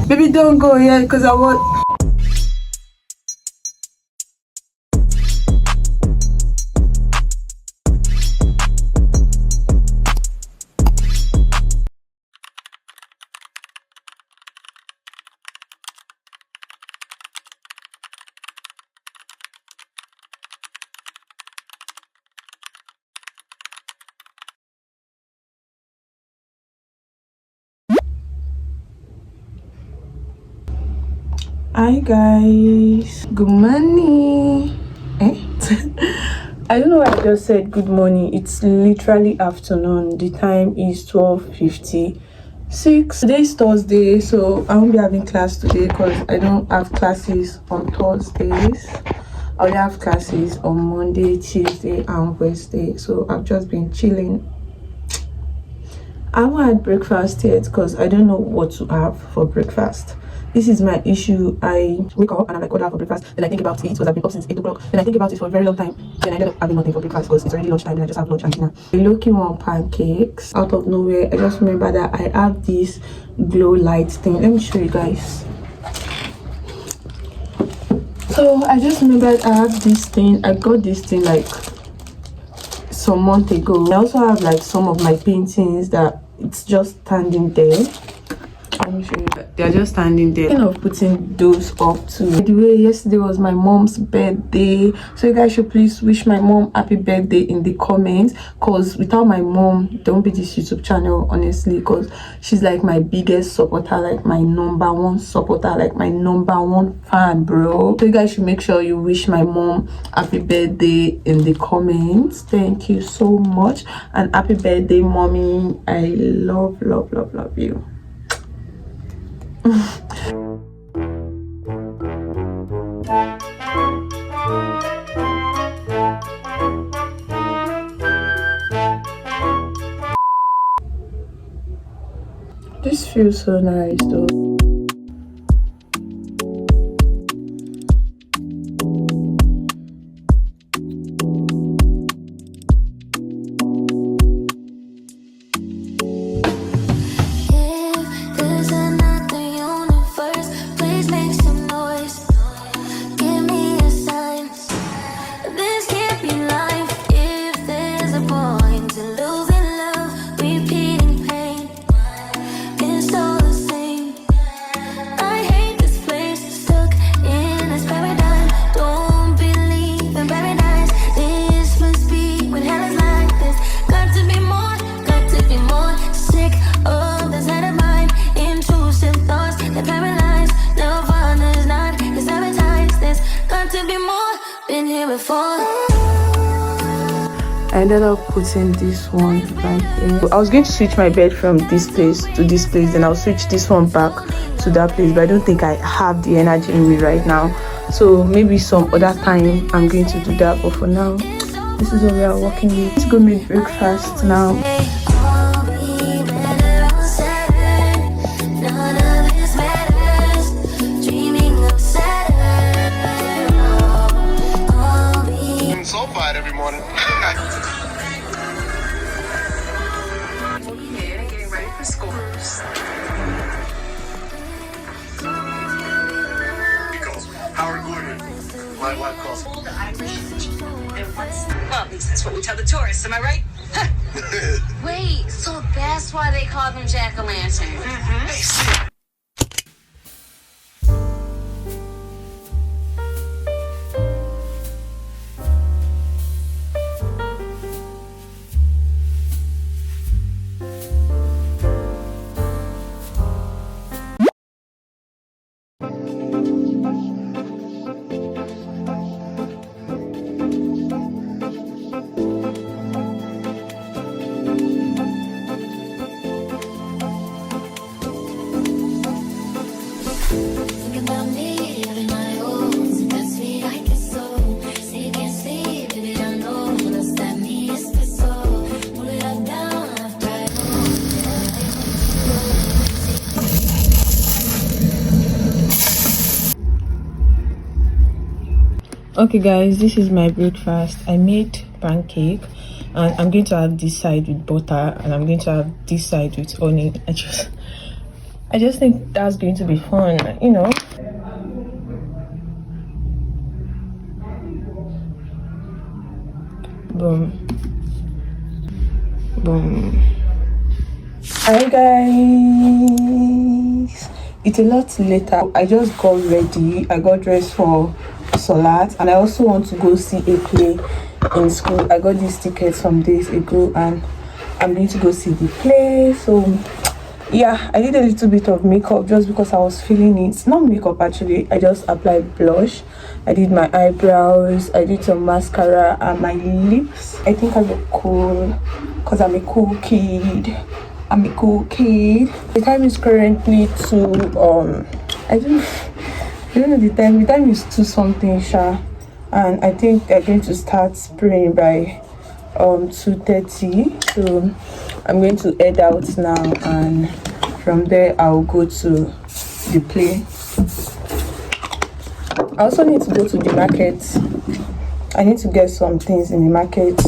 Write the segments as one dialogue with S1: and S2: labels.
S1: Baby, don't go yet because I want. Hi guys, good morning. I don't know why I just said good morning. It's literally afternoon. The time is 12:56. Today's Thursday, so I won't be having class today because I don't have classes on Thursdays. I only have classes on Monday, Tuesday and Wednesday, so I've just been chilling. I haven't had breakfast yet because I don't know what to have for breakfast. This is my issue. I wake up and I'm like, what do I have for breakfast? Then I think about it because I've been up since 8 o'clock. Then I think about it for a very long time. Then I end up having nothing for breakfast because it's already lunchtime and I just have lunch and dinner. I'm looking on pancakes. Out of nowhere, I just remember that I have this glow light thing. Let me show you guys. So I just remembered I have this thing. I got this thing like some month ago. I also have like some of my paintings that it's just standing there. Let me show you that they're just standing there. Kind of putting those up too. By the way, yesterday was my mom's birthday, so you guys should please wish my mom happy birthday in the comments, because without my mom there won't be this YouTube channel, honestly, because she's like my biggest supporter, like my number one supporter, like my number one fan, bro. So you guys should make sure you wish my mom happy birthday in the comments. Thank you so much and happy birthday, mommy. I love you. This feels so nice though. I ended up putting this one right here. I was going to switch my bed from this place to this place, and I'll switch this one back to that place, but I don't think I have the energy in me right now, so maybe some other time I'm going to do that. But for now, this is what we are working with. Let's go make breakfast now.
S2: Every morning. Getting ready for school. Howard Gordon. My wife calls. The Irish and what's well, at least that's what we tell the tourists, am I right?
S3: Wait, so that's why they call them jack-o'-lantern.
S2: Mm-hmm.
S1: Okay guys, this is my breakfast. I made pancake and I'm going to have this side with butter and I'm going to have this side with honey. I just think that's going to be fun, you know. Boom. Boom. Hi guys. It's a lot later. I just got ready. I got dressed for Salat, and I also want to go see a play in school. I got these tickets some days ago, and I'm going to go see the play. So yeah, I did a little bit of makeup just because I was feeling it. Not makeup actually, I just applied blush, I did my eyebrows, I did some mascara and my lips. I think I look cool because I'm a cool kid. The time is currently I don't know the time. The time is 2 something sha, and I think they're going to start spraying by 2:30. So I'm going to head out now, and from there I'll go to the play. I also need to go to the market. I need to get some things in the market.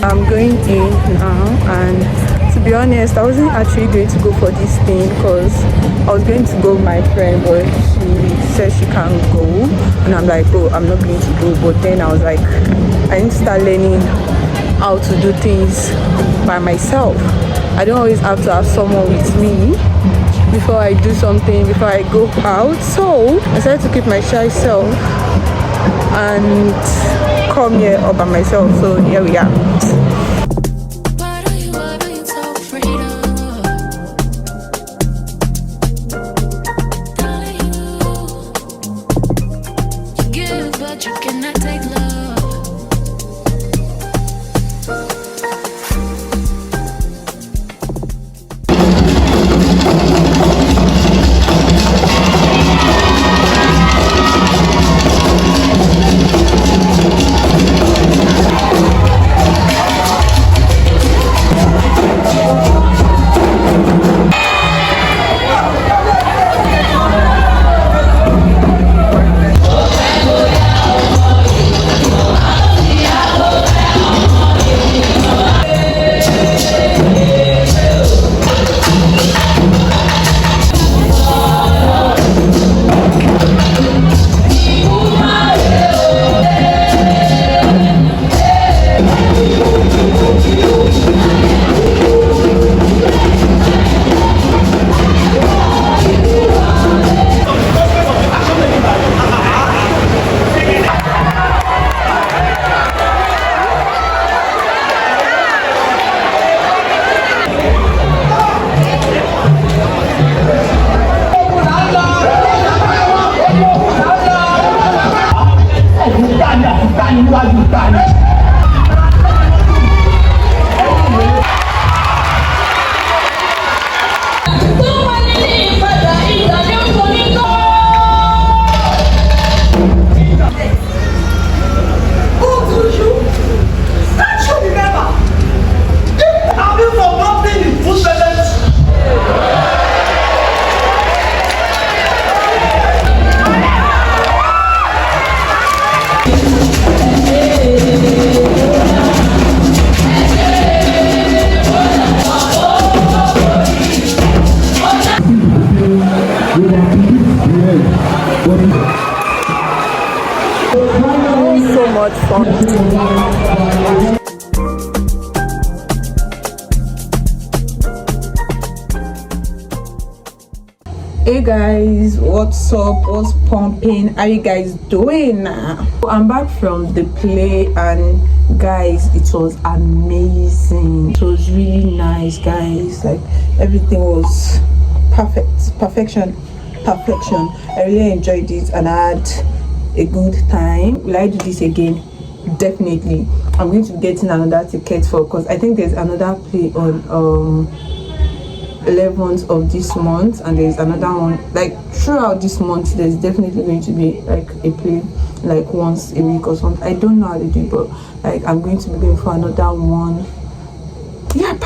S1: I'm going in now, and to be honest, I wasn't actually going to go for this thing because I was going to go with my friend, but she said she can't go, and I'm like, oh, I'm not going to go. But then I was like, I need to start learning how to do things by myself. I don't always have to have someone with me before I do something, before I go out. So I decided to keep my shy self and come here all by myself. So here we are. So much fun. Hey guys, what's up? What's pumping? How you guys doing? I'm back from the play, and guys, it was amazing. It was really nice, guys. Like everything was perfection. I really enjoyed it, and I had a good time. Will I do this again? Definitely. I'm going to be getting another ticket for, because I think there's another play on 11th of this month, and there's another one like throughout this month. There's definitely going to be like a play like once a week or something. I don't know how they do it, but like I'm going to be going for another one. Yep.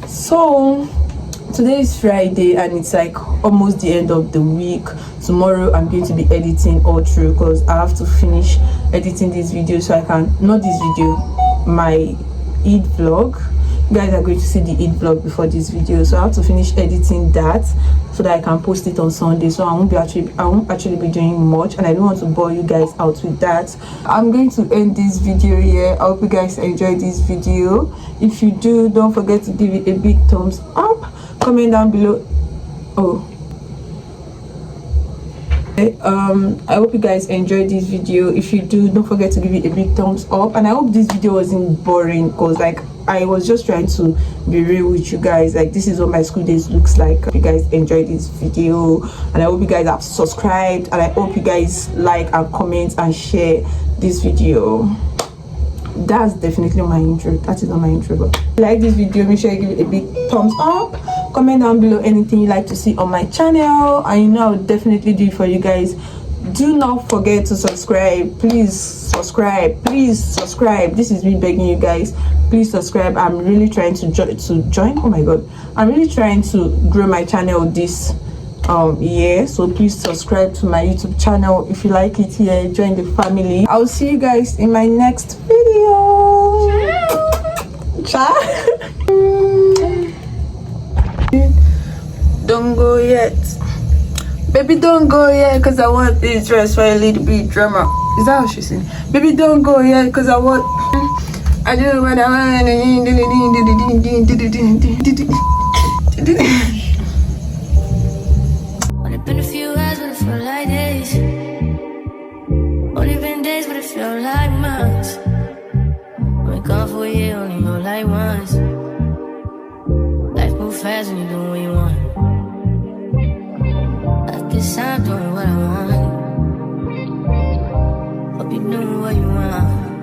S1: So Today is Friday and it's like almost the end of the week. Tomorrow I'm going to be editing all through because I have to finish editing this video so I can, not this video, my Eid vlog. You guys are going to see the Eid vlog before this video, so I have to finish editing that so that I can post it on Sunday. So I won't actually be doing much, and I don't want to bore you guys out with that. I'm going to end this video here. I hope you guys enjoyed this video. If you do, don't forget to give it a big thumbs up. Comment down below. I hope you guys enjoyed this video. If you do, don't forget to give it a big thumbs up, and I hope this video wasn't boring because like I was just trying to be real with you guys. Like, this is what my school days looks like. If you guys enjoyed this video, and I hope you guys have subscribed, and I hope you guys like and comment and share this video. That's definitely my intro. That is not my intro, but if you like this video, make sure you give it a big thumbs up. Comment down below anything you like to see on my channel, and you know I will definitely do it for you guys. Do not forget to subscribe. Please subscribe. Please subscribe. This is me begging you guys. Please subscribe. I'm really trying to join. Oh my god, I'm really trying to grow my channel this year, so please subscribe to my YouTube channel. If you like it here, join the family. I'll see you guys in my next video. Ciao. Don't go yet, baby, don't go yet, because I want this dress for a little bit drama. Is that how she's saying? Baby, don't go yet, because I want, I do what I want.
S4: Only been a few hours, but it felt like days. Only been days, but it felt like months. Been gone for a year, only go like once. Life moves fast when you do what you want. I guess I'm doing what I want. Hope you're doing what you want.